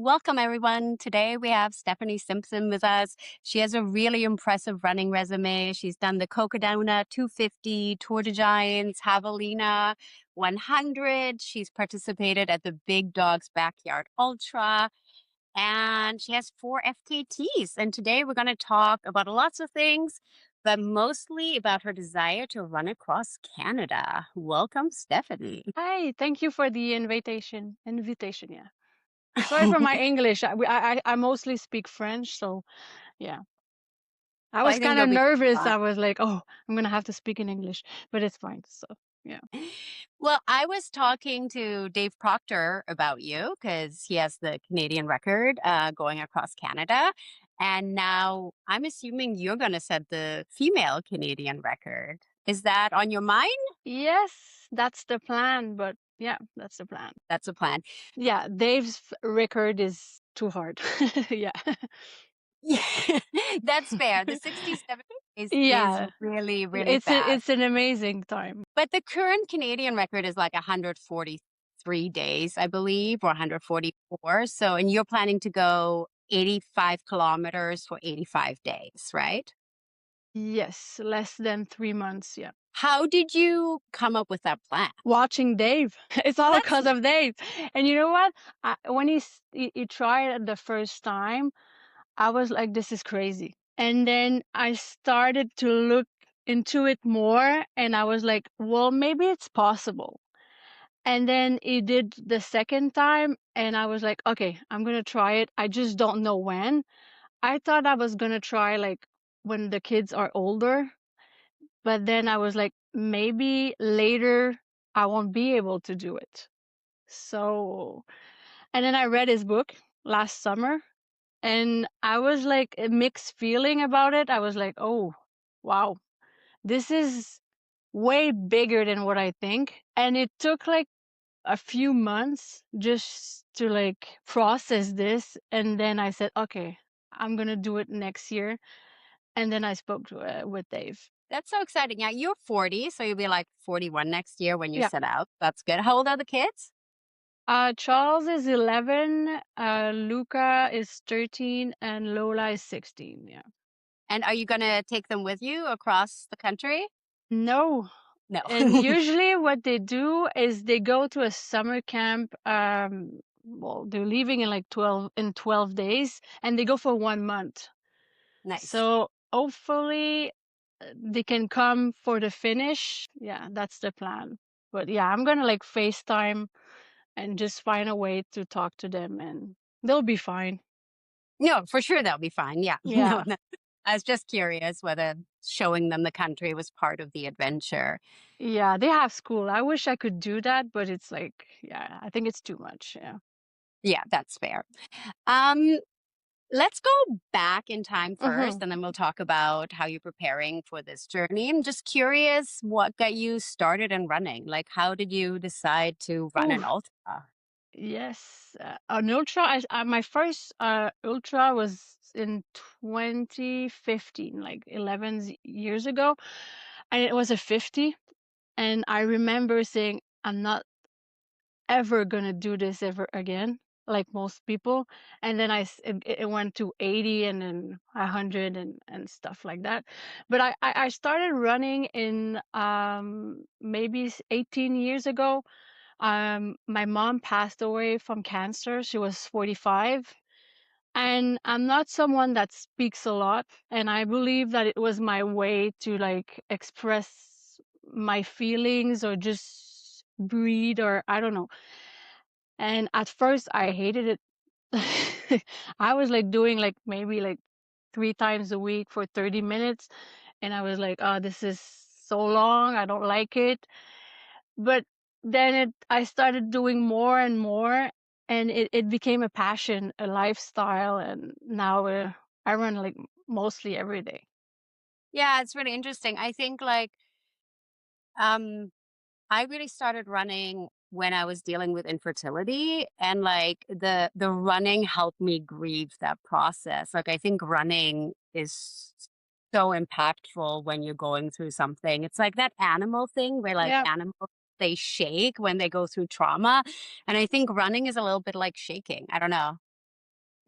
Welcome, everyone. Today we have Stephanie Simpson with us. She has a really impressive running resume. She's done the Cocodona 250, Tour de Giants, Javelina 100. She's participated at the Big Dogs Backyard Ultra, and she has 4 FKTs. And today we're going to talk about lots of things, but mostly about her desire to run across Canada. Welcome, Stephanie. Hi, thank you for the invitation. Yeah. Sorry for my English. I mostly speak French, so yeah. I Well, was I think kind you'll of be nervous. fine. I was like, oh, I'm gonna have to speak in English, but it's fine. So yeah. Well, I was talking to Dave Proctor about you because he has the Canadian record going across Canada. And now I'm assuming you're going to set the female Canadian record. Is that on your mind? Yes, that's the plan. But yeah, that's the plan. That's a plan. Yeah, Dave's record is too hard. Yeah. Yeah, that's fair. The 67 is Yeah, really, really it's fast. it's an amazing time. But the current Canadian record is like 143 days, I believe, or 144. So, and you're planning to go 85 kilometers for 85 days, right? Yes, less than 3 months. Yeah. How did you come up with that plan? Watching Dave. It's Oh, all that's because of Dave. And you know what? When he tried it the first time, I was like, this is crazy. And then I started to look into it more and I was like, well, maybe it's possible. And then he did the second time and I was like, okay, I'm going to try it. I just don't know when. I thought I was going to try like when the kids are older, but then I was like, maybe later I won't be able to do it. So, and then I read his book last summer and I was like a mixed feeling about it. I was like, oh, wow, this is way bigger than what I think. And it took like a few months just to like process this. And then I said, okay, I'm going to do it next year. And then I spoke with Dave. That's so exciting. Yeah, you're 40, so you'll be like 41 next year when you Yeah. set out. That's good. How old are the kids? Charles is 11, Luca is 13, and Lola is 16. Yeah. And are you going to take them with you across the country? No. No. And usually what they do is they go to a summer camp. Well, they're leaving in like 12 days and they go for 1 month. Nice. So hopefully they can come for the finish. Yeah, that's the plan. But yeah, I'm gonna like FaceTime and just find a way to talk to them and they'll be fine. No, for sure they'll be fine. Yeah. No, Yeah. no. I was just curious whether showing them the country was part of the adventure. Yeah, they have school. I wish I could do that, but it's like, yeah, I think it's too much. Yeah. Yeah, that's fair. Um, let's go back in time first, Hmm. and then we'll talk about how you're preparing for this journey. I'm just curious what got you started in running? Like, how did you decide to run Ooh, an ultra? yes. An ultra. My first ultra was in 2015, like 11 years ago, and it was a 50. And I remember saying, I'm not ever gonna do this ever again, like most people. And then it went to 80 and then 100 and stuff like that. But I started running in maybe 18 years ago. My mom passed away from cancer. She was 45. And I'm not someone that speaks a lot. And I believe that it was my way to like express my feelings or just breathe or I don't know. And at first I hated it. I was like doing like maybe like 3 times a week for 30 minutes. And I was like, oh, this is so long. I don't like it. But then I started doing more and more and it became a passion, a lifestyle. And now I run like mostly every day. Yeah, it's really interesting. I think like um I really started running when I was dealing with infertility, and like the running helped me grieve that process. Like I think running is so impactful when you're going through something. It's like that animal thing where like Yeah. animals they shake when they go through trauma, and I think running is a little bit like shaking. I don't know.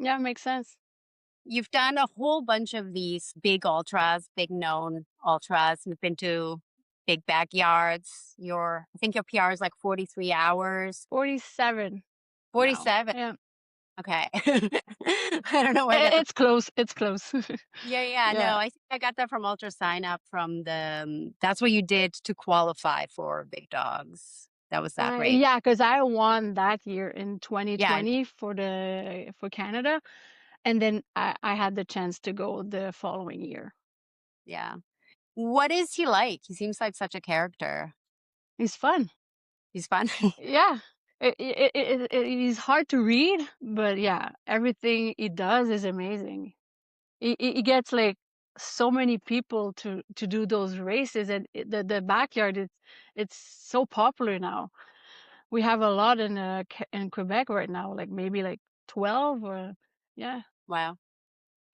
Yeah, makes sense. You've done a whole bunch of these big ultras, big known ultras. You've been to big backyards. I think your PR is like 43 hours. 47 now. 47. Yeah. Okay. I don't know where I got the It's close. It's close. Yeah, yeah, no, Yeah. I think I got that from Ultra Sign Up from that's what you did to qualify for Big Dogs. That was that race. Yeah, because I won that year in Yeah, 2020 for Canada, and then I had the chance to go the following year. yeah. What is he like? He seems like such a character. It's fun. He's fun. Yeah. He's hard to read, but yeah, everything he does is amazing. He gets like so many people to do those races, and the backyard it's so popular now. We have a lot in Quebec right now, like maybe like 12 or yeah. Wow.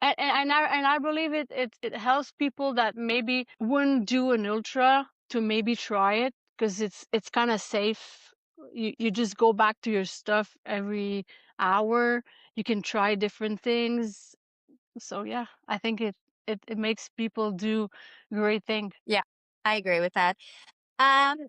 And I believe it helps people that maybe wouldn't do an ultra to maybe try it because it's kind of safe. You just go back to your stuff every hour. You can try different things. So yeah, I think it makes people do great thing. Yeah, I agree with that.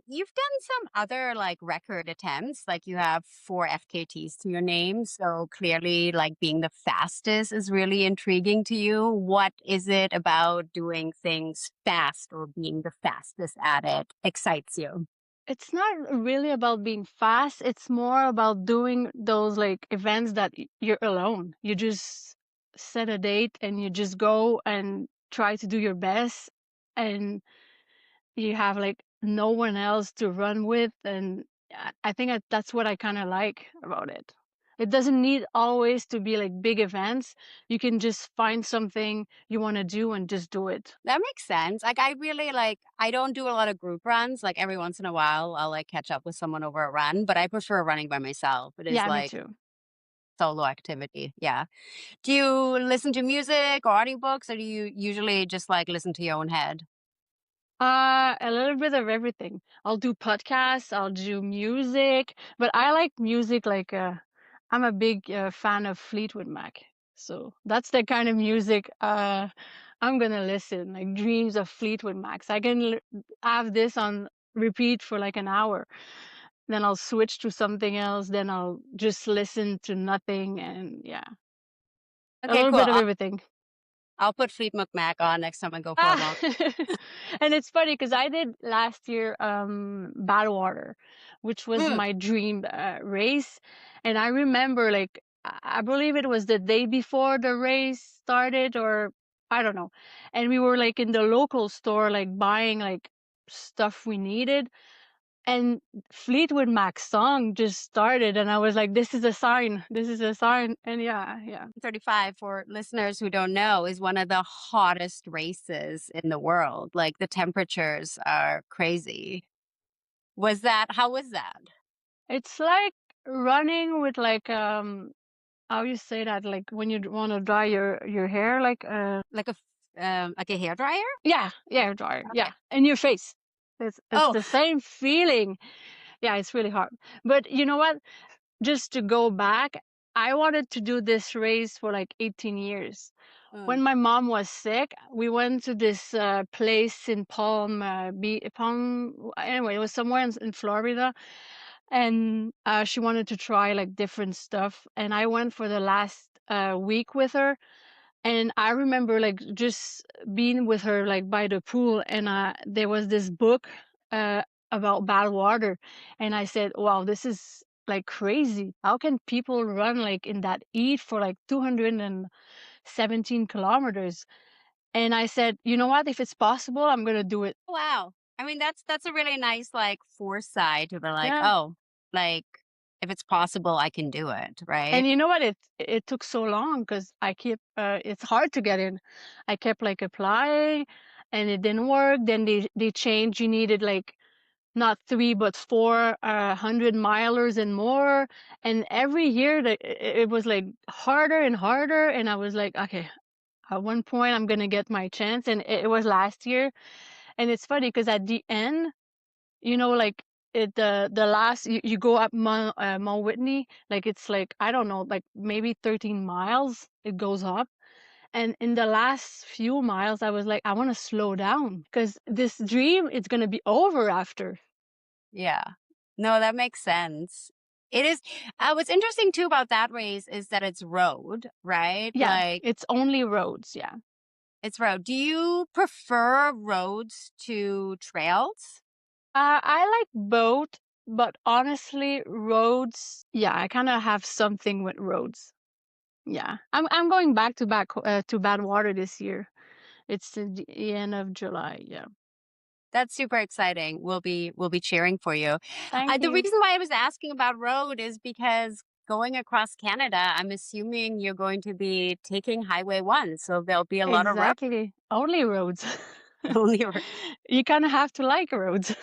You've done some other like record attempts, like you have 4 FKTs to your name. So clearly, like being the fastest is really intriguing to you. What is it about doing things fast or being the fastest at it excites you? It's not really about being fast. It's more about doing those like events that you're alone. You just set a date and you just go and try to do your best, and you have like no one else to run with. And I think that's what I kind of like about it. It doesn't need always to be like big events. You can just find something you want to do and just do it. That makes sense. Like I really like I don't do a lot of group runs. Like every once in a while I'll like catch up with someone over a run, but I prefer running by myself. It is Yeah, me like too. solo activity. Yeah. Do you listen to music or audiobooks or do you usually just like listen to your own head? A little bit of everything. I'll do podcasts, I'll do music, but I like music like I'm a big fan of Fleetwood Mac. So that's the kind of music I'm gonna listen, like Dreams of Fleetwood Mac. I can have this on repeat for like an hour. Then I'll switch to something else, then I'll just listen to nothing and yeah, a Okay, little cool. bit of everything. I'll put Fleetwood Mac on next time I go for a Ah, long. and it's funny because I did last year, Badwater, which was Mm, my dream race, and I remember like I believe it was the day before the race started, or I don't know, and we were like in the local store like buying like stuff we needed, and Fleetwood Mac's song just started, and I was like, "This is a sign. This is a sign." And yeah, yeah. 35 for listeners who don't know is one of the hottest races in the world. Like the temperatures are crazy. How was that? It's like running with like how you say that? Like when you want to dry your hair, like Like a hair dryer? yeah, yeah, hair dryer, Okay. yeah, in your face. It's Oh, the same feeling. Yeah, it's really hard. But you know what? Just to go back, I wanted to do this race for like 18 years. mm, When my mom was sick, we went to this place in Palm. Anyway, it was somewhere in Florida, and she wanted to try like different stuff. And I went for the last week with her, and I remember like just being with her like by the pool, and there was this book uh, about bad water, and I said, "Wow, this is like crazy. How can people run like in that heat for like 217 kilometers?" And I said, "You know what? If it's possible, I'm gonna do it." wow. I mean, that's a really nice like foresight to be like, Yeah. oh, like if it's possible, I can do it, right? And you know what? It took so long because I keep it's hard to get in. I kept like applying, and it didn't work. Then they changed. You needed like not 3 but 4 100 milers and more. And every year it was like harder and harder. And I was like, okay, at one point I'm gonna get my chance. And it was last year. And it's funny because at the end, like The last you go up Mount Whitney, like it's like I don't know, like maybe 13 miles it goes up. And in the last few miles, I was like, I want to slow down because this dream it's gonna be over after. Yeah. No, that makes sense. It is what's interesting too about that race is that it's road, right? Yeah, Like, it's only roads. Yeah. it's road. Do you prefer roads to trails? I like both, but honestly, roads. Yeah, I kind of have something with roads. Yeah, I'm going back to Badwater this year. It's the end of July. Yeah. That's super exciting. We'll be cheering for you. Thank The you. reason why I was asking about road is because going across Canada, I'm assuming you're going to be taking Highway 1, so there'll be a lot of road. Exactly. Only roads. Only road. You kind of have to like roads.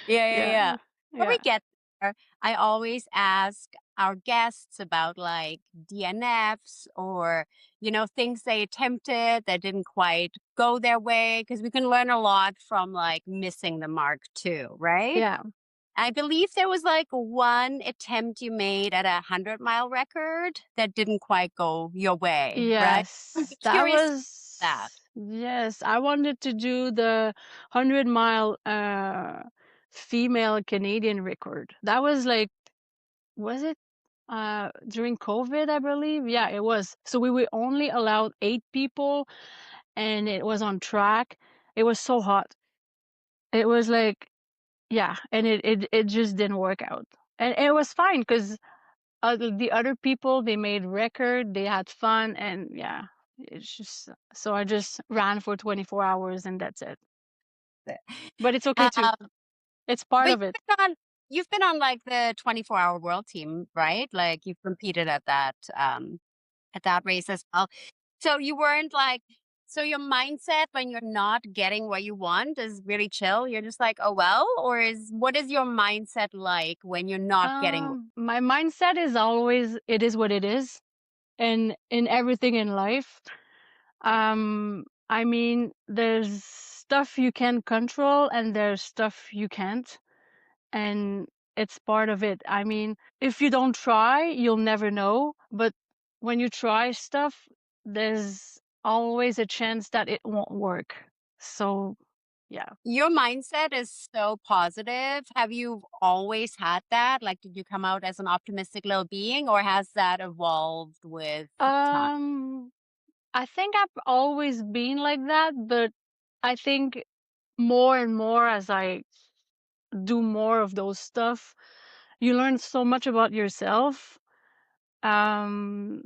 Yeah, yeah, Yeah. yeah. Before we Yeah. get there, I always ask our guests about like DNFs or, things they attempted that didn't quite go their way, because we can learn a lot from like missing the mark too, right? Yeah. I believe there was like one attempt you made at 100-mile record that didn't quite go your way, right? I'm Yes, that curious about was that. yes, I wanted to do the 100-mile female Canadian record. That was like was it during COVID, I believe? Yeah, it was. So we were only allowed 8 people and it was on track. It was so hot. It was like yeah, and it just didn't work out. And it was fine because the other people, they made record, they had fun, and yeah, it's just so I just ran for 24 hours and that's it. But it's okay too. Um, It's part but of it. you've been on like the 24-hour world team, right? Like you've competed at that race as well. So you weren't like, so your mindset when you're not getting what you want is really chill. You're just like, oh well, or what is your mindset like when you're not getting? My mindset is always it is what it is, and in everything in life. I mean, there's stuff you can control and there's stuff you can't, and it's part of it. I mean, if you don't try, you'll never know, but when you try stuff, there's always a chance that it won't work. So, yeah. Your mindset is so positive. Have you always had that? Like, did you come out as an optimistic little being, or has that evolved with time? Um, I think I've always been like that, but I think more and more as I do more of those stuff, you learn so much about yourself. Um,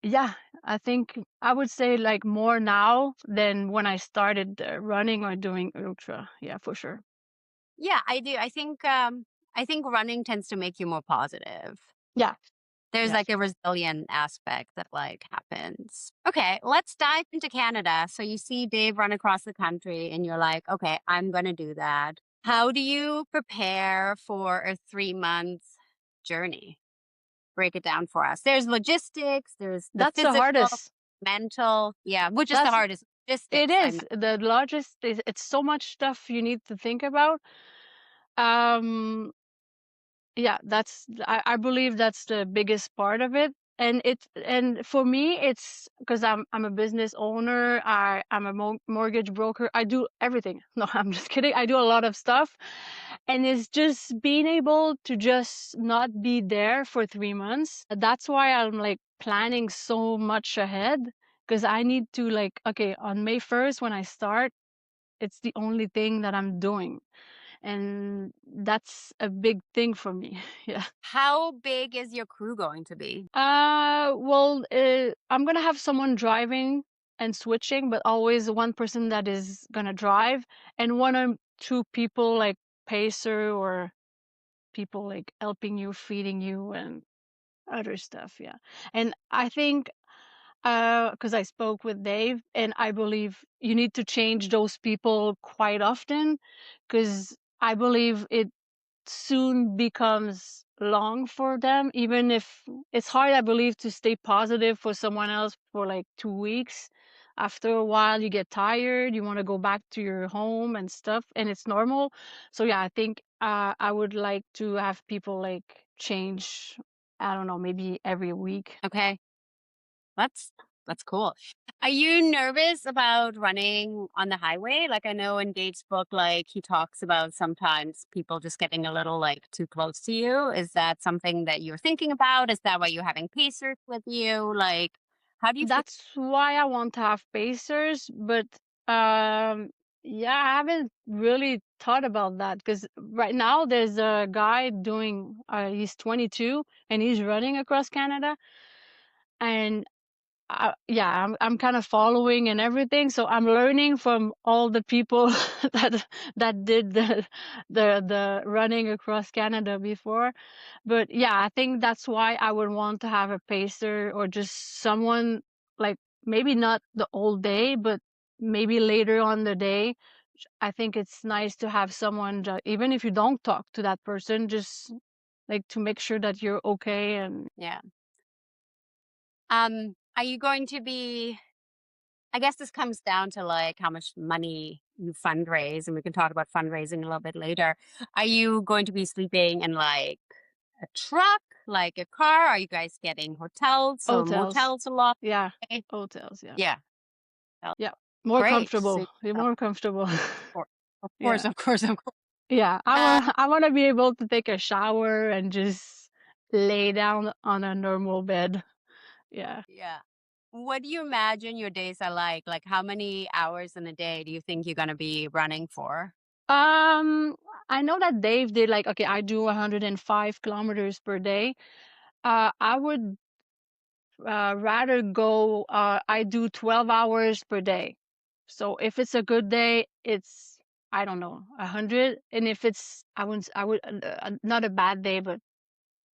Yeah, I think I would say like more now than when I started running or doing ultra. Yeah, for sure. Yeah, I do. I think running tends to make you more positive. Yeah, There's yeah. like a resilient aspect that like happens. Okay, let's dive into Canada. So you see Dave run across the country and you're like, okay, I'm going to do that. How do you prepare for a 3-month journey? Break it down for us. There's logistics, there's the That's the physical, hardest. mental. Yeah, which is the That's hardest? it Logistics. is. The largest is it's so much stuff you need to think about. Um Yeah, I believe that's the biggest part of it. And for me it's because I'm a business owner, I'm a mortgage broker. I do everything. No, I'm just kidding. I do a lot of stuff. And it's just being able to just not be there for 3 months. That's why I'm like planning so much ahead because I need to like okay, on May 1st when I start, it's the only thing that I'm doing and that's a big thing for me. Yeah. How big is your crew going to be? Well, I'm gonna have someone driving and switching, but always one person that is gonna drive, and one or two people like pacer or people like helping you, feeding you, and other stuff. Yeah, and I think because I spoke with Dave, and I believe you need to change those people quite often, because I believe it soon becomes long for them, even if it's hard, I believe, to stay positive for someone else for like 2 weeks. After a while, you get tired, you want to go back to your home and stuff, and it's normal. So, yeah, I think I would like to have people like change, I don't know, maybe every week. Okay. That's that's cool. Are you nervous about running on the highway? Like I know in Gates' book, like he talks about sometimes people just getting a little like too close to you. Is that something that you're thinking about? Is that why you're having pacers with you? Like, how do you feel? That's why I want to have pacers, but um yeah, I haven't really thought about that because right now there's a guy doing he's 22 and he's running across Canada, and yeah, I'm kind of following and everything, so I'm learning from all the people that did the running across Canada before. But yeah, I think that's why I would want to have a pacer or just someone like maybe not the whole day, but maybe later on the day. I think it's nice to have someone, even if you don't talk to that person, just like to make sure that you're okay. And Yeah. Are you going to be I guess this comes down to like how much money you fundraise, and we can talk about fundraising a little bit later. Are you going to be sleeping in like a truck, like a car? Are you guys getting hotels or hotels, motels along yeah, the way? hotels, yeah. Yeah, well, Yeah, more great. So, comfortable. You're more comfortable. course, of Yeah. course, of course, of course. Yeah, Uh, I wanna be able to take a shower and just lay down on a normal bed. Yeah. yeah. What do you imagine your days are like? Like, how many hours in a day do you think you're going to be running for? Um, I know that Dave did like, okay, I do 105 kilometers per day. I would rather go, I do 12 hours per day. So if it's a good day, it's, I don't know, 100. And if it's, I would, not a bad day, but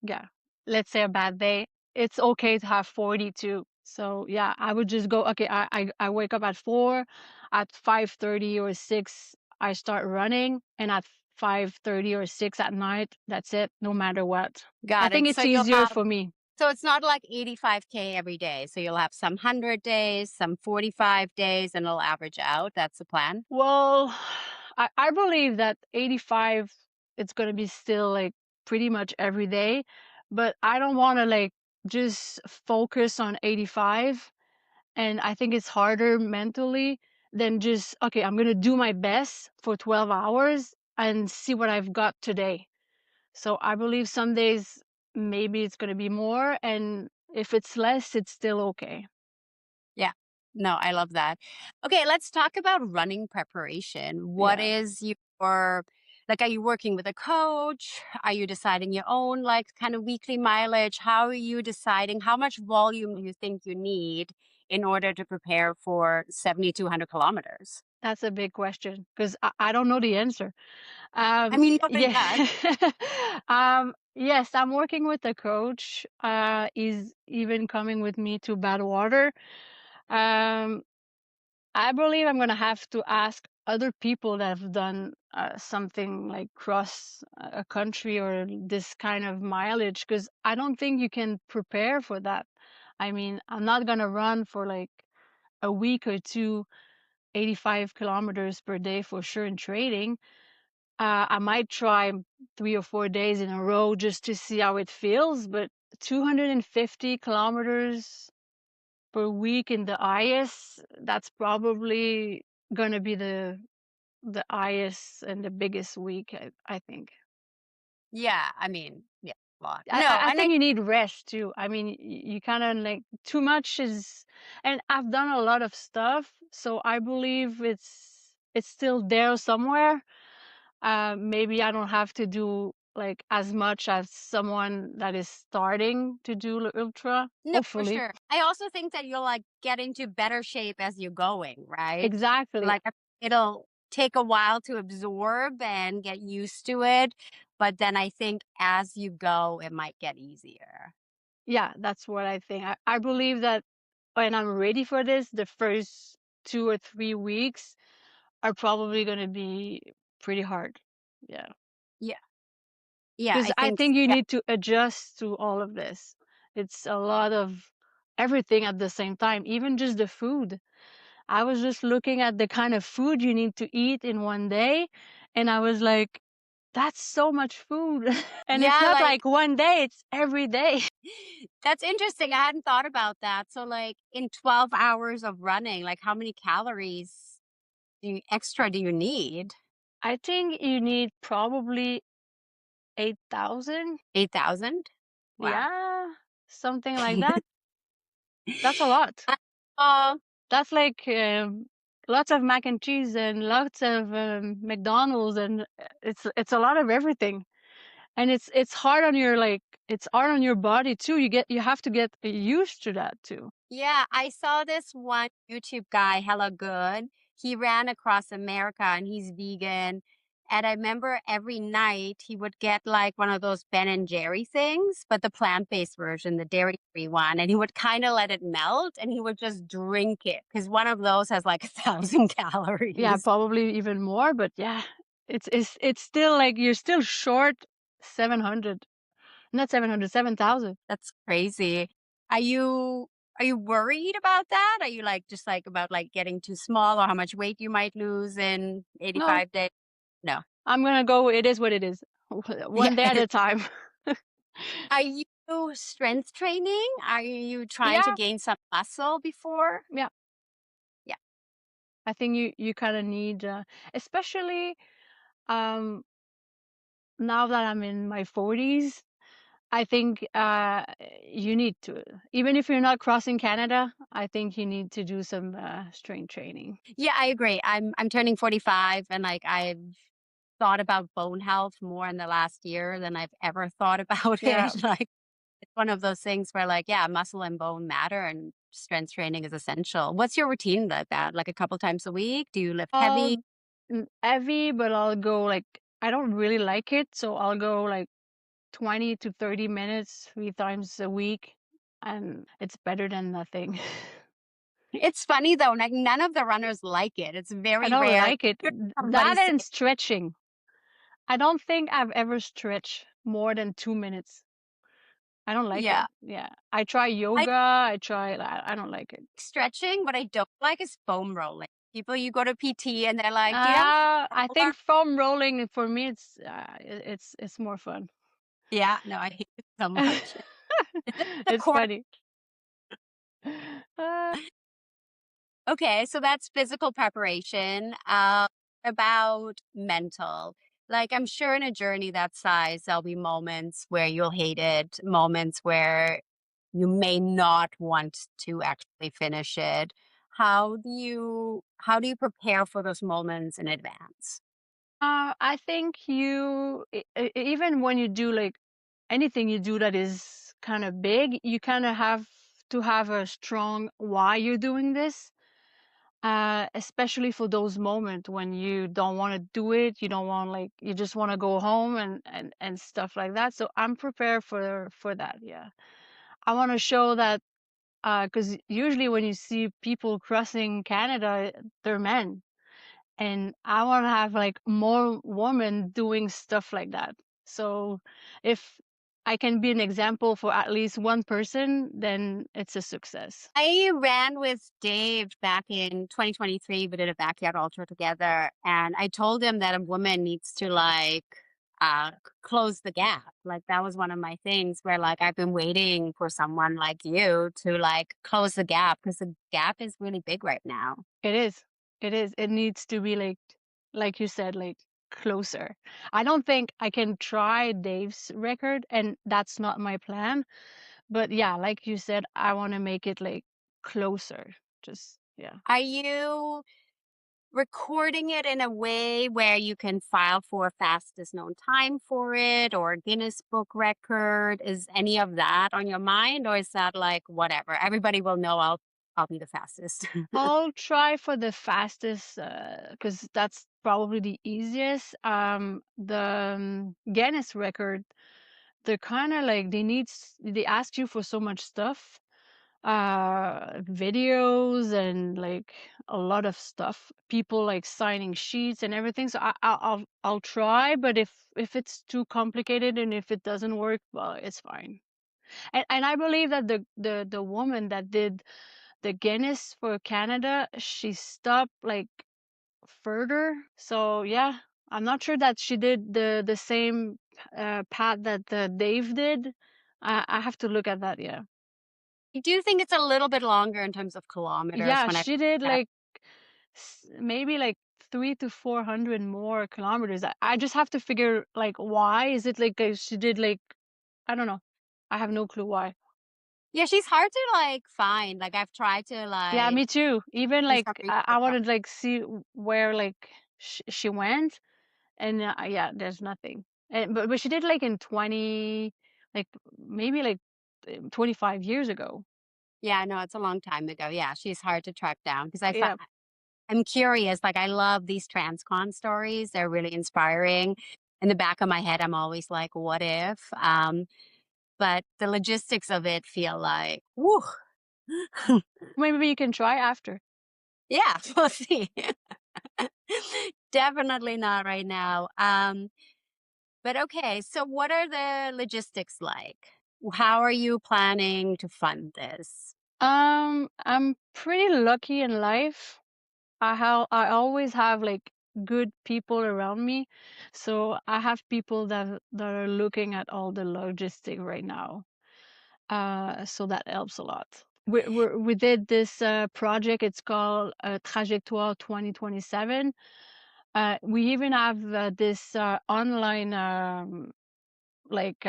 yeah, let's say a bad day, it's okay to have 42. So yeah, I would just go, okay, I wake up at 4, at 5:30 or 6, I start running, and at 5:30 or 6 at night, that's it, no matter what. I Got think it. So it's you'll easier have for me. So it's not like 85K every day. So you'll have some 100 days, some 45 days, and it'll average out. That's the plan. Well, I believe that 85, it's gonna be still like pretty much every day, but I don't wanna like just focus on 85. And I think it's harder mentally than just, okay, I'm gonna do my best for 12 hours and see what I've got today. So I believe some days maybe it's gonna be more, and if it's less, it's still okay. Yeah. No, I love that. Okay, let's talk about running preparation. What Yeah, is your like, are you working with a coach? Are you deciding your own like kind of weekly mileage? How are you deciding how much volume do you think you need in order to prepare for 7,200 kilometers? that's a big question because I don't know the answer. I mean, nobody Yeah. does. Yes, I'm working with a coach. He's even coming with me to Badwater. Um, I believe I'm gonna have to ask other people that have done something like cross a country or this kind of mileage, because I don't think you can prepare for that. I mean, I'm not gonna run for like a week or two, 85 kilometers per day for sure in trading. I might try 3 or 4 days in a row just to see how it feels, but 250 kilometers per week in the IS, that's probably gonna be the highest and the biggest week, I think. Yeah, I mean, yeah, a lot. I No, I I and I think you need rest too. I mean, you kinda like too much is, and I've done a lot of stuff, so I believe it's still there somewhere. Maybe I don't have to do like as much as someone that is starting to do the ultra, no, for hopefully. sure. I also think that you'll like get into better shape as you're going, right? Exactly. Like it'll take a while to absorb and get used to it, but then I think as you go, it might get easier. Yeah, that's what I think. I believe that when I'm ready for this, the first 2 or 3 weeks are probably gonna be pretty hard. Yeah, Yeah. Yeah, because I I think think you yeah. need to adjust to all of this. It's a lot of everything at the same time, even just the food. I was just looking at the kind of food you need to eat in one day, and I was like, That's so much food. And it's Yeah, not like like one day, it's every day. that's interesting. I hadn't thought about that. So like in 12 hours of running, like how many calories extra do you need? I think you need probably 8,000. 8,000? Wow. Yeah, something like that. That's a lot. Oh, That's like lots of mac and cheese and lots of McDonald's, and it's a lot of everything. And it's hard on your like it's hard on your body too. You have to get used to that too. yeah, I saw this one YouTube guy, Hella Good. He ran across America and he's vegan. And I remember every night he would get like one of those Ben and Jerry things, but the plant-based version, the dairy-free one, and he would kind of let it melt and he would just drink it because one of those has like 1,000 Yeah, calories. probably even more, but yeah, it's still like you're still short 700, not 700, 7,000. That's crazy. Are you are you worried about that? Are you like just like about like getting too small or how much weight you might lose in No, 85 days? No. I'm gonna go. It is what it is. Yeah. One day at a time. Are you strength training? Are you trying to Yeah, gain some muscle before? yeah. Yeah. I think you kind of need, especially um, now that I'm in my 40s. I think you need to, even if you're not crossing Canada, I think you need to do some strength training. Yeah, I agree. I'm turning 45 and like I've thought about bone health more in the last year than I've ever thought about Yeah. it. Like it's one of those things where like, yeah, muscle and bone matter and strength training is essential. What's your routine like that? Like a couple times a week? Do you lift heavy? I'll heavy, but I'll go like I don't really like it, so I'll go like 20 to 30 minutes 3 times a week, and it's better than nothing. It's funny though, like none of the runners like it. It's I very don't rare like it. somebody That say, and stretching. I don't think I've ever stretched more than 2 minutes. I don't like yeah. it. Yeah. I try I yoga. I don't like it. stretching. What I don't like is foam rolling. People, you go to PT and they're like, "Do you have a foam I roller?" think foam rolling for me, it's more fun. Yeah, no, I hate it so much. It's just the It's core. funny. Uh, Okay, so that's physical preparation. About mental. Like, I'm sure in a journey that size, there'll be moments where you'll hate it, moments where you may not want to actually finish it. How do you prepare for those moments in advance? I think even when you do like anything you do that is kind of big, you kind of have to have a strong why you're doing this. Especially for those moments when you don't want to do it, you don't want like you just want to go home and stuff like that. So I'm prepared for that. Yeah, I want to show that because usually when you see people crossing Canada, they're men, and I want to have like more women doing stuff like that. So if I can be an example for at least one person, then it's a success. I ran with Dave back in 2023. We did a backyard ultra together, and I told him that a woman needs to like close the gap. Like that was one of my things where like I've been waiting for someone like you to like close the gap because the gap is really big right now. It is. It is. It needs to be like you said, like closer. I don't think I can try Dave's record, and that's not my plan. But yeah, like you said, I want to make it like closer. Just yeah. Are you recording it in a way where you can file for fastest known time for it or Guinness Book record? Is any of that on your mind or is that like whatever? Everybody will know I'll be the fastest. I'll try for the fastest because that's probably the easiest. The Guinness record, they're kind of like they ask you for so much stuff, videos and like a lot of stuff. People like signing sheets and everything. So I'll try, but if it's too complicated and if it doesn't work, well, it's fine. And I believe that the woman that did the Guinness for Canada, she stopped like further. So yeah, I'm not sure that she did the same, path that, Dave did. I have to look at that, yeah. I do think it's a little bit longer in terms of kilometers Yeah, when I she did, that. like, maybe, like, 3 to 400 more kilometers. I just have to figure, like, why. Is it, like, she did, like, I don't know. I have no clue why. Yeah, she's hard to, like, find, like, I've tried to, Yeah, like, me too. Even, do like, some I research on. wanted, like, see where, like, she went. And, yeah, there's nothing. And but she did, like, in 20, like, maybe, like, 25 years ago. Yeah, I know, it's a long time ago. Yeah, she's hard to track down because Yeah. I'm curious, like, I love these transcon stories, they're really inspiring. In the back of my head, I'm always like, "What if?" But the logistics of it feel like, woo. Maybe you can try after. Yeah, we'll see. Definitely not right now. But okay, so what are the logistics like? How are you planning to fund this? I'm pretty lucky in life. I always have, like, good people around me. So I have people that are looking at all the logistic right now. So that helps a lot. We did this, project. It's called, Trajectoire 2027. We even have, this, online, like,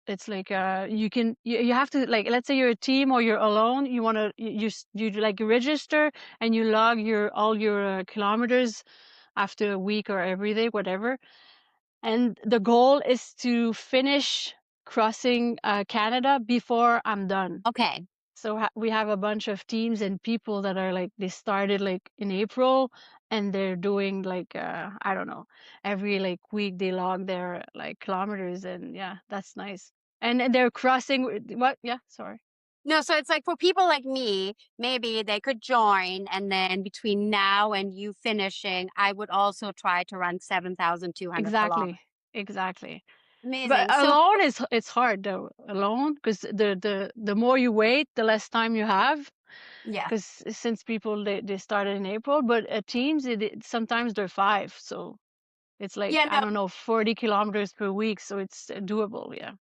it's like, you have to, like, let's say you're a team or you're alone, you wanna you like register and you log all your, kilometers after a week or every day, whatever. And the goal is to finish crossing, Canada before I'm done. Okay. So we have a bunch of teams and people that are like they started like in April, and they're doing like, I don't know, every like week they log their like kilometers, and yeah, that's nice. And they're crossing what? Yeah, sorry. No, so it's like for people like me, maybe they could join, and then between now and you finishing, I would also try to run 7,200 Exactly. kilometers. Exactly. But Amazing. So, alone is it's hard though. Alone, because the more you wait, the less time you have. yeah. Because since people they started in April, but at teams sometimes they're five, so it's like, Yeah, I no, don't know, 40 kilometers per week, so it's, doable, yeah.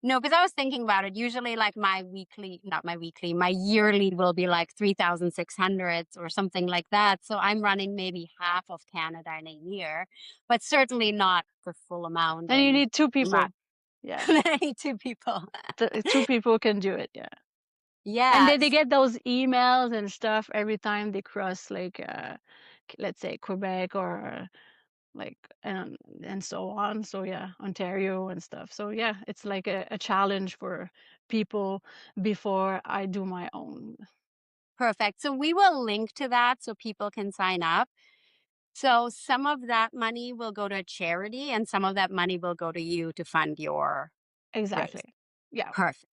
no, because I was thinking about it. Usually, like my weekly, not my weekly, my yearly will be like 3,600 or something like that. So I'm running maybe half of Canada in a year, but certainly not the full amount And you in need 2 a month. people. Yeah. Two people. The 2 people can do it, yeah. And then they Yes. get those emails and stuff every time they cross, like, let's say Quebec or, like, and so on. So, yeah, Ontario and stuff. So, yeah, it's like a challenge for people before I do my own. Perfect. So we will link to that so people can sign up. So some of that money will go to a charity and some of that money will go to you to fund your race. Exactly. Yeah. Perfect.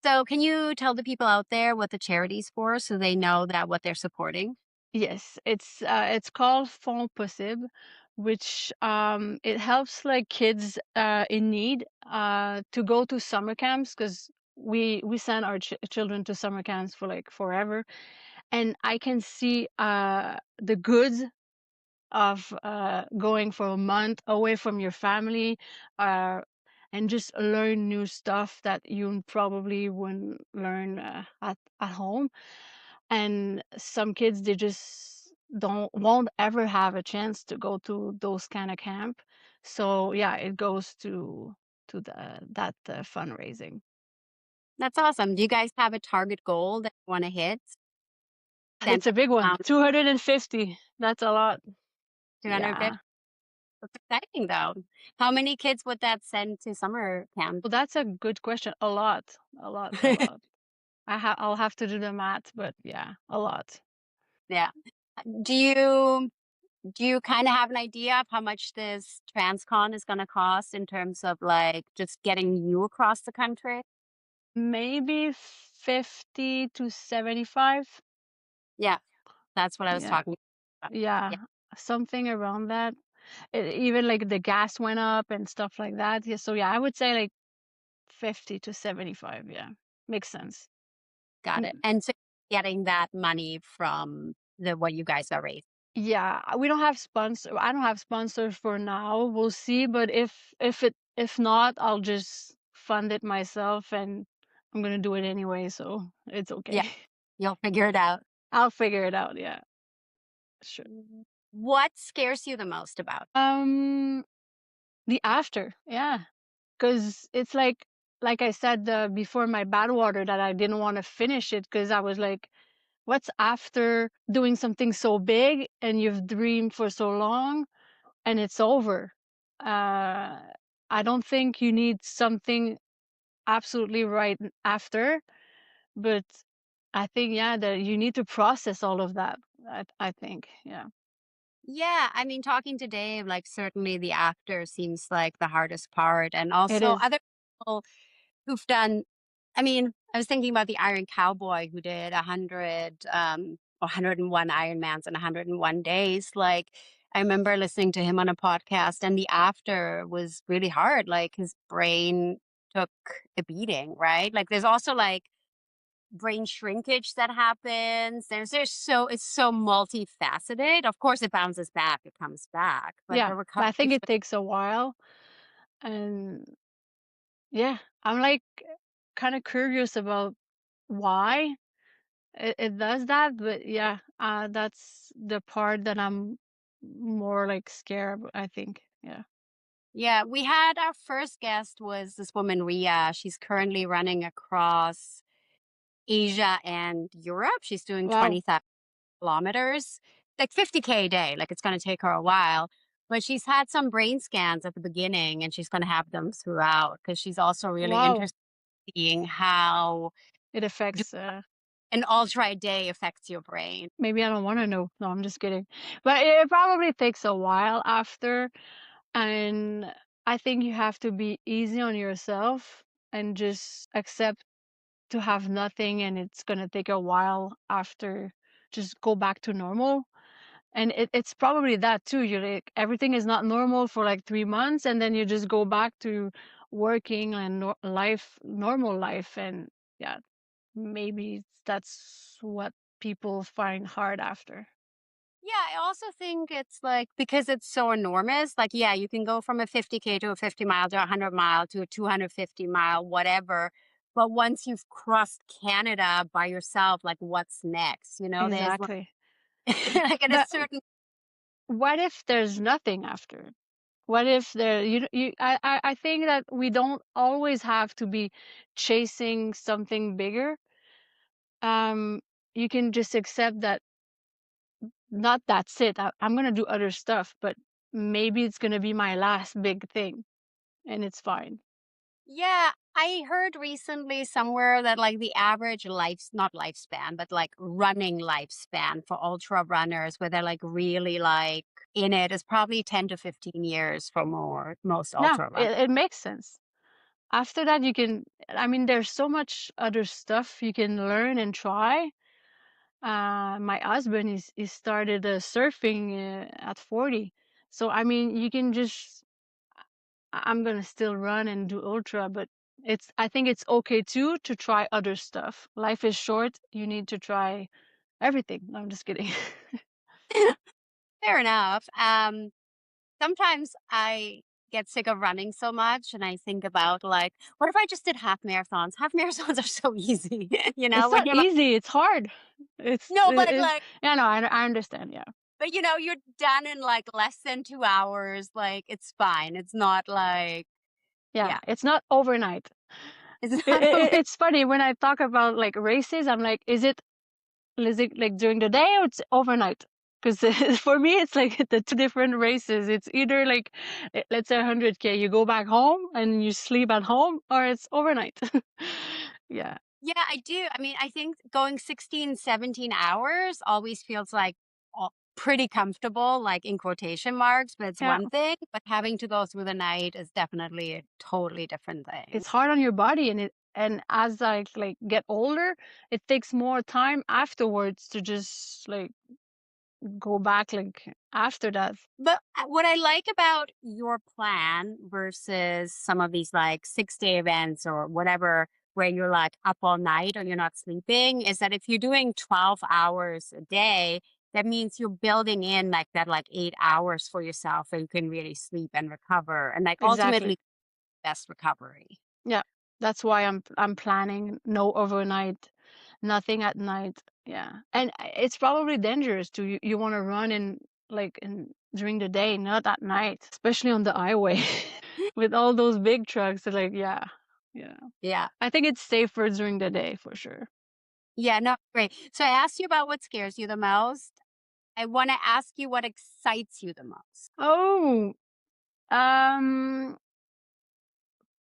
So can you tell the people out there what the charity's for so they know that what they're supporting? Yes, it's called Fonds Possible, which, it helps like kids, in need, to go to summer camps, because we send our children to summer camps for like forever, and I can see, the goods of, going for a month away from your family, uh, and just learn new stuff that you probably wouldn't learn, at home. And some kids, they just don't won't ever have a chance to go to those kind of camp. So yeah, it goes to that fundraising. That's awesome. Do you guys have a target goal that you want to hit? It's Send a big one. around 250. That's a lot. 250. Yeah. That's exciting though. How many kids would that send to summer camp? Well, that's a good question. A lot. A lot. A lot. I'll have to do the math, but yeah, a lot. Yeah. Do you do you kind of have an idea of how much this transcon is going to cost in terms of like just getting you across the country? Maybe 50 to 75. Yeah, that's what I was Yeah. talking about. Yeah. Yeah, Something around that. Even like the gas went up and stuff like that. Yeah, so yeah, I would say like 50 to 75. Yeah. Makes sense. got Mm, it. And so getting that money from the what you guys are raising. Yeah, we don't have sponsor I don't have sponsors for now, we'll see, but if not, I'll just fund it myself, and I'm gonna do it anyway, so it's Yeah, okay. you'll figure it out. I'll figure it out, yeah, sure. What scares you the most about? Um, the after, yeah, because it's like I said, before my bad water that I didn't wanna finish it because I was like, "What's after doing something so big and you've dreamed for so long?" And it's over. Uh, I don't think you need something absolutely right after, but I think, yeah, that you need to process all of that. I think, yeah, Yeah, I mean, talking to Dave, like certainly the after seems like the hardest part. And it also is. other people who've done, I mean, I was thinking about the Iron Cowboy who did 100, 101 Ironmans in 101 days. Like, I remember listening to him on a podcast, and the after was really hard. Like, his brain took a beating, right? Like, there's also like brain shrinkage that happens. There's so it's so multifaceted. Of course, it bounces back, it comes back, but Yeah, the but I recovery think it for takes a while, and yeah, I'm like kind of curious about why it does that, but yeah, that's the part that I'm more like scared. I think, yeah. yeah, we had our first guest was this woman, Ria. She's currently running across Asia and Europe. She's doing Wow, 20,000 kilometers, like 50K a day. Like it's going to take her a while. But she's had some brain scans at the beginning and she's going to have them throughout because she's also really wow, interested in seeing how it affects. an ultra a day affects your brain. Maybe I don't wanna know. No, I'm just kidding. But it probably takes a while after, and I think you have to be easy on yourself and just accept to have nothing, and it's gonna take a while after, just go back to normal. And it's probably that too. You're like, everything is not normal for like 3 months, and then you just go back to working and normal life, and yeah, maybe that's what people find hard after. Yeah, I also think it's like because it's so enormous, like, yeah, you can go from a 50K to a 50 mile to a 100 mile to a 250 mile, whatever. But once you've crossed Canada by yourself, like, what's next? You know, there's like, Exactly. like at a But certain, what if there's nothing after? What if there you I think that we don't always have to be chasing something bigger. Um, you can just accept that not that's it. I'm gonna do other stuff, but maybe it's gonna be my last big thing, and it's fine. yeah, I heard recently somewhere that like the average not lifespan, but like running lifespan for ultra runners, where they're like really like in it, is probably 10 to 15 years for most Yeah, ultra runners. it makes sense. After that, you can. I mean, there's so much other stuff you can learn and try. My husband is started surfing at 40. So I mean, you can just I'm gonna still run and do ultra, but I think it's okay too to try other stuff. Life is short. You need to try everything. No, I'm just kidding. Fair enough. Sometimes I get sick of running so much and I think about like, what if I just did half marathons? Half marathons are so easy, It's when not you're like, easy. It's hard. no, but like, Yeah, no, I understand. Yeah, but you're done in like less than 2 hours. Like, it's fine. It's not like, yeah. yeah, It's not overnight. it's not over. It's funny when I talk about like races. I'm like, is it like during the day or it's overnight? Because for me, it's like the two different races. It's either like, let's say 100K, you go back home and you sleep at home, or it's overnight. Yeah, Yeah, I do. I mean, I think going 16, 17 hours always feels like pretty comfortable, like in quotation marks, but it's yeah. one thing. But having to go through the night is definitely a totally different thing. It's hard on your body, and as I like get older, it takes more time afterwards to just like go back like after that. But what I like about your plan versus some of these like 6 day events or whatever, where you're like up all night or you're not sleeping, is that if you're doing 12 hours a day, that means you're building in like that like 8 hours for yourself so you can really sleep and recover and like Exactly. ultimately best recovery. Yeah. That's why I'm planning no overnight, nothing at night. Yeah. And it's probably dangerous to you want to run in like in during the day, not at night, especially on the highway with all those big trucks. Like, yeah. Yeah. Yeah. I think it's safer during the day for sure. Yeah, no, great. So I asked you about what scares you the most. I want to ask you what excites you the most. Oh, um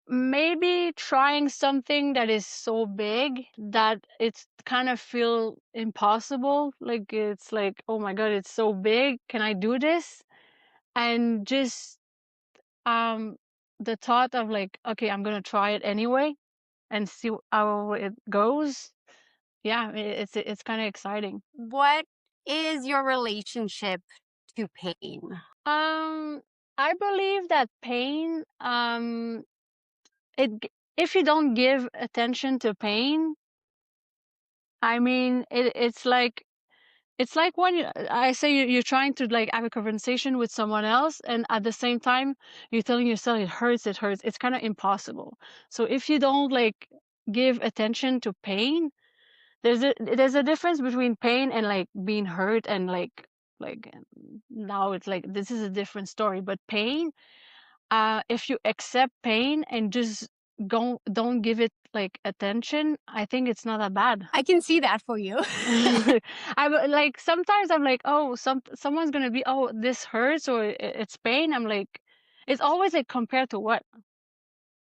maybe trying something that is so big that it's kind of feel impossible. Like it's like, oh my God, it's so big. Can I do this? And just um the thought of like, okay, I'm gonna try it anyway and see how it goes. Yeah, it's kind of exciting. What is your relationship to pain? Um, I believe that pain, if you don't give attention to pain, I mean, it's like when I say you're trying to like have a conversation with someone else, and at the same time you're telling yourself it hurts, it hurts. It's kind of impossible. So if you don't like give attention to pain, there's a difference between pain and like being hurt and now it's like this is a different story. But pain, if you accept pain and just don't give it like attention, I think it's not that bad. I can see that for you. I'm like sometimes I'm like, oh, someone's gonna be, oh, this hurts or it's pain. I'm like, it's always like compared to what?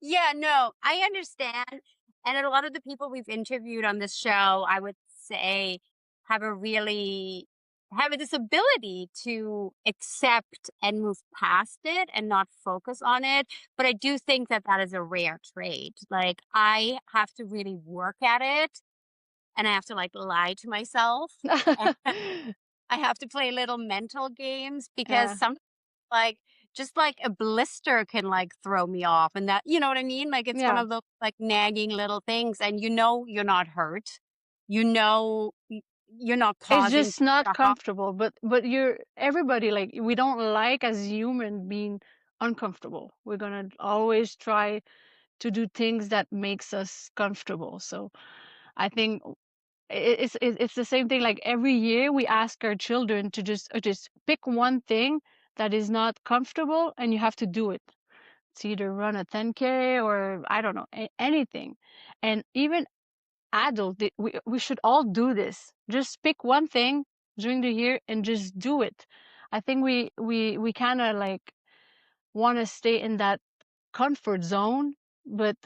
Yeah, no, I understand. And a lot of the people we've interviewed on this show, I would say, have a really have a disability to accept and move past it and not focus on it. But I do think that that is a rare trait. Like I have to really work at it and I have to like lie to myself. I have to play little mental games because Yeah, some like just like a blister can like throw me off and that you know what I mean? Like it's one yeah. of those like nagging little things and you know you're not hurt. You know you're not It's causing just not harm. comfortable. But you're everybody like we don't like as human being uncomfortable. We're gonna always try to do things that makes us comfortable. So I think it's the same thing. Like every year, we ask our children to just pick one thing that is not comfortable, and you have to do it. It's either run a 10K or I don't know anything. And even adult, we should all do this. Just pick one thing during the year and just do it. I think we kind of like want to stay in that comfort zone, but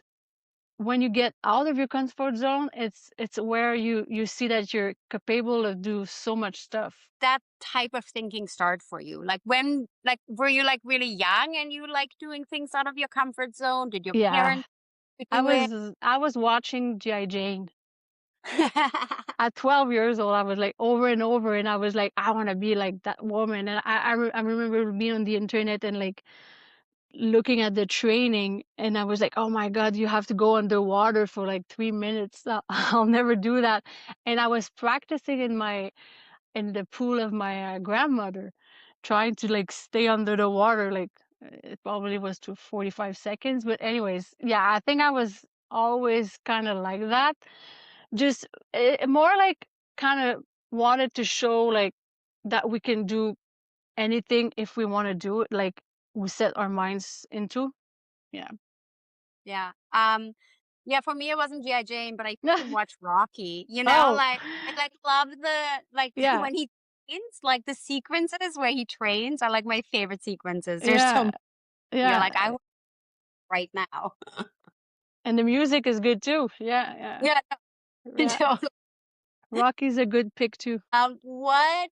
when you get out of your comfort zone, it's where you see that you're capable of do so much stuff. That type of thinking start for you? Like when like were you like really young and you like doing things out of your comfort zone? Did your Yeah, parents do it? I was watching GI Jane at 12 years old. I was like over and over, and I was like, I want to be like that woman. And I remember being on the internet and like looking at the training, and I was like, oh my God, you have to go underwater for like 3 minutes. I'll never do that. And I was practicing in the pool of my grandmother, trying to like stay under the water. Like it probably was to 45 seconds. But anyways, yeah, I think I was always kind of like that. Just more like kind of wanted to show like that we can do anything if we want to do it. Like we set our minds into. Yeah. Yeah. Yeah, for me it wasn't G.I. Jane, but I used to watch Rocky, you know, Oh, like I like love the like yeah, when he trains, like the sequences where he trains are like my favorite sequences. There's so yeah, much you're yeah. like I want right now. And the music is good too. Yeah, yeah, Yeah, yeah. totally. Rocky's a good pick too. What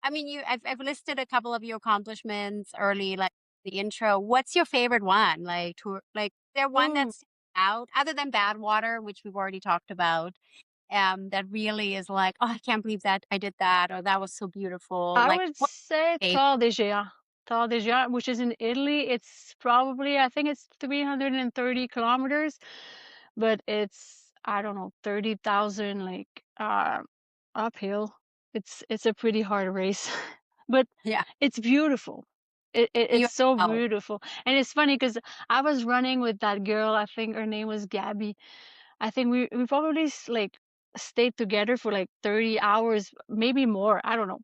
I mean, I've listed a couple of your accomplishments early, like the intro. What's your favorite one? Like tour like there one Oh, that's out other than Bad Water, which we've already talked about. That really is like, "Oh, I can't believe that I did that," or "That was so beautiful." I Like, would what say favorite? Tor des Géants. Tor des Géants, which is in Italy. It's probably, I think it's 330 kilometers, but it's, I don't know, 30,000 like uphill. it's a pretty hard race, but Yeah. it's beautiful. You It's so oh, beautiful, and it's funny because I was running with that girl. I think her name was Gabby. I think we probably like stayed together for like 30 hours, maybe more. I don't know.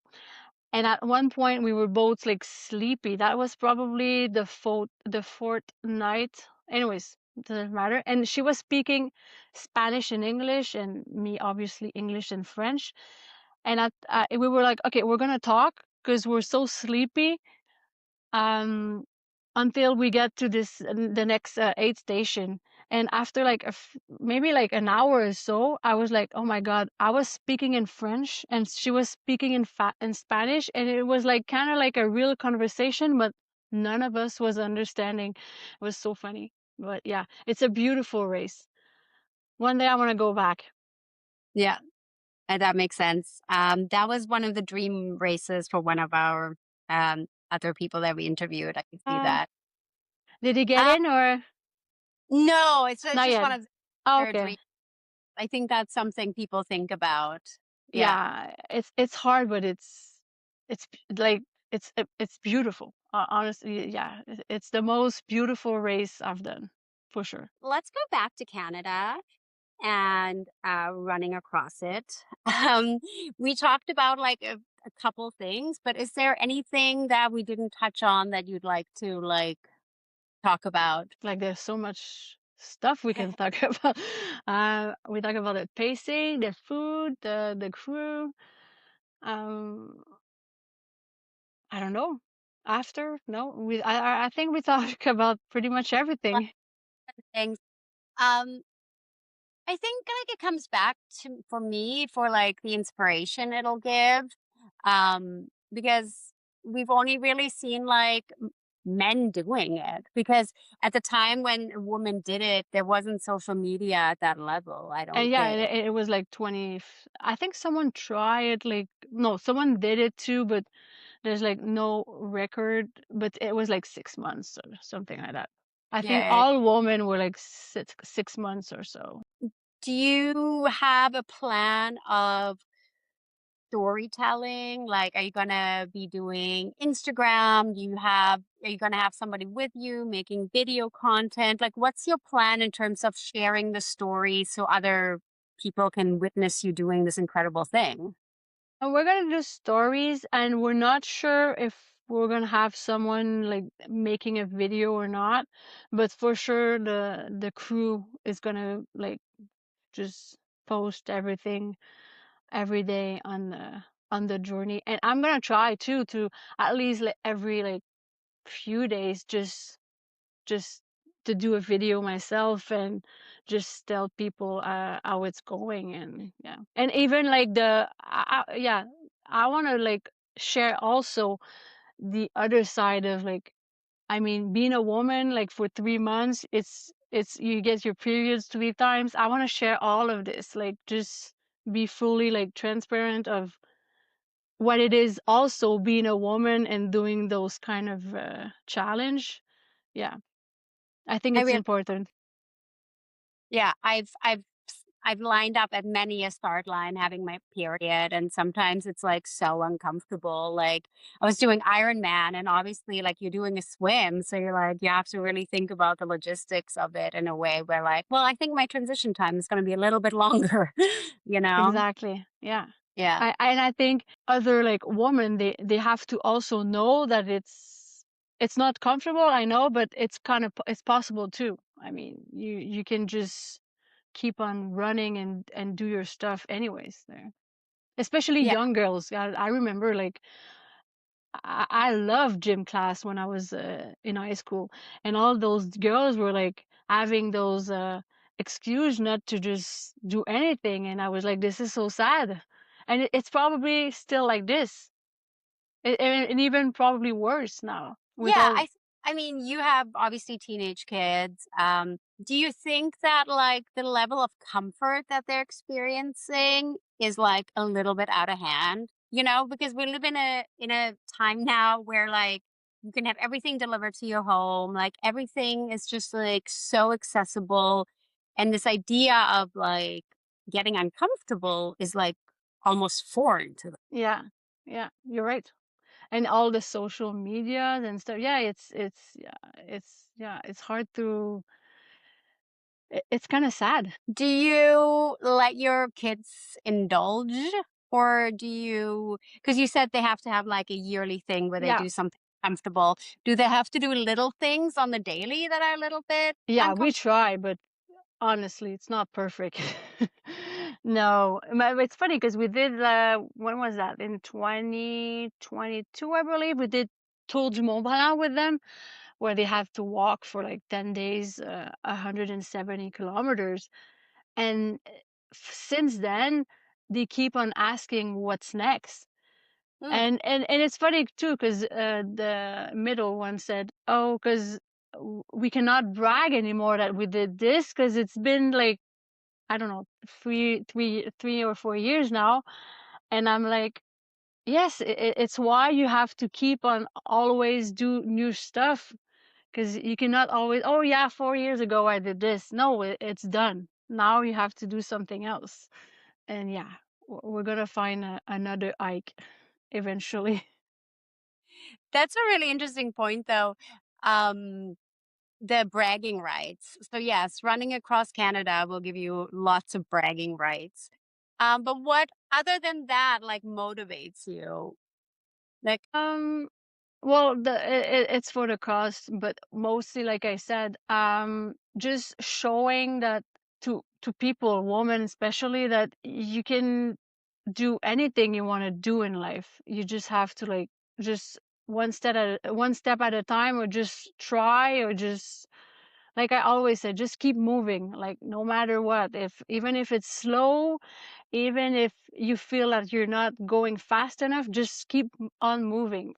And at one point we were both like sleepy. That was probably the fourth night. Anyways, doesn't matter. And she was speaking Spanish and English, and me obviously English and French. And we were like, okay, we're gonna talk because we're so sleepy. Um, until we get to the next aid station. And after like maybe like an hour or so, I was like, oh my god, I was speaking in French and she was speaking in Spanish, and it was like kind of like a real conversation, but none of us was understanding. It was so funny. But yeah, it's a beautiful race. One day I want to go back. yeah, that makes sense. That was one of the dream races for one of our other people that we interviewed. I can see uh, that. did he get Uh, in or no, it's not just yet? one of Oh, their okay. dreams. I think that's something people think about. Yeah. Yeah, it's hard, but like it's beautiful. Honestly, yeah, it's the most beautiful race I've done for sure. Let's go back to Canada and running across it. Um, we talked about like a couple things, but is there anything that we didn't touch on that you'd like to like talk about? Like there's so much stuff we can talk about. We talk about the pacing, the food, the crew. Um, I don't know. After no, I think we talk about pretty much everything. Things. Um, I think like it comes back to for me for like the inspiration it'll give. Because we've only really seen like men doing it because at the time when a woman did it, there wasn't social media at that level, I And don't yeah, think. it was like 20. I think someone tried like no, someone did it too, but there's like no record. But it was like 6 months or something like that. I think Yeah. all women were like 6 months or so. Do you have a plan of storytelling? Like, are you gonna be doing Instagram? Are you gonna have somebody with you making video content? Like, what's your plan in terms of sharing the story so other people can witness you doing this incredible thing? And we're gonna do stories, and we're not sure if we're gonna have someone like making a video or not. But for sure, the crew is gonna like just post everything every day on the journey. And I'm gonna try too to at least like every like few days just to do a video myself and just tell people how it's going. And yeah, and even like yeah, I want to like share also the other side of like, I mean, being a woman like for 3 months, it's you get your periods 3 times. I want to share all of this, like just be fully like transparent of what it is also being a woman and doing those kind of challenge. Yeah, I think I it's really important. Yeah, I've lined up at many a start line having my period, and sometimes it's like so uncomfortable. Like I was doing Ironman, and obviously, like you're doing a swim, so you're like you have to really think about the logistics of it in a way where, like, well, I think my transition time is going to be a little bit longer. you know? Exactly. Yeah. Yeah, And I think other like women, they have to also know that it's not comfortable, I know, but it's kind of it's possible too. I mean, you can just keep on running and do your stuff anyways there. Especially yeah. young girls. I remember like I loved gym class when I was in high school, and all those girls were like having those excuse not to just do anything, and I was like, this is so sad, and it's probably still like this, and even probably worse now with Yeah, all. I mean, you have obviously teenage kids. Do you think that like the level of comfort that they're experiencing is like a little bit out of hand? You know, because we live in a time now where like you can have everything delivered to your home, like everything is just like so accessible. And this idea of like getting uncomfortable is like almost foreign to them. Yeah. Yeah, you're right. And all the social medias and stuff. Yeah, it's hard to it's kind of sad. Do you let your kids indulge, or do you, because you said they have to have like a yearly thing where they Yeah. do something comfortable. Do they have to do little things on the daily that are a little bit Yeah, we uncomfortable? try, but honestly, it's not perfect. No, it's funny because we did, when was that? In 2022, I believe, we did Tour du Mont Blanc with them, where they have to walk for like 10 days, 170 kilometers. And since then, they keep on asking what's next. Mm. And it's funny too, because the middle one said, "Oh, because we cannot brag anymore that we did this because it's been like I don't know 3 or 4 years now." And I'm like, "Yes, it's why you have to keep on always do new stuff because you cannot always. Oh yeah, 4 years ago I did this. No, it's done. Now you have to do something else." And yeah, we're gonna find another Ike eventually. That's a really interesting point, though. Um, the bragging rights. So, yes, running across Canada will give you lots of bragging rights. But what, other than that, like motivates you? Like, Um, well, it's for the cost, but mostly, like I said, just showing that to people, women especially, that you can do anything you want to do in life. You just have to like just one step at a time, or just try, or just like I always say, just keep moving. Like no matter what, if even if it's slow, even if you feel that you're not going fast enough, just keep on moving.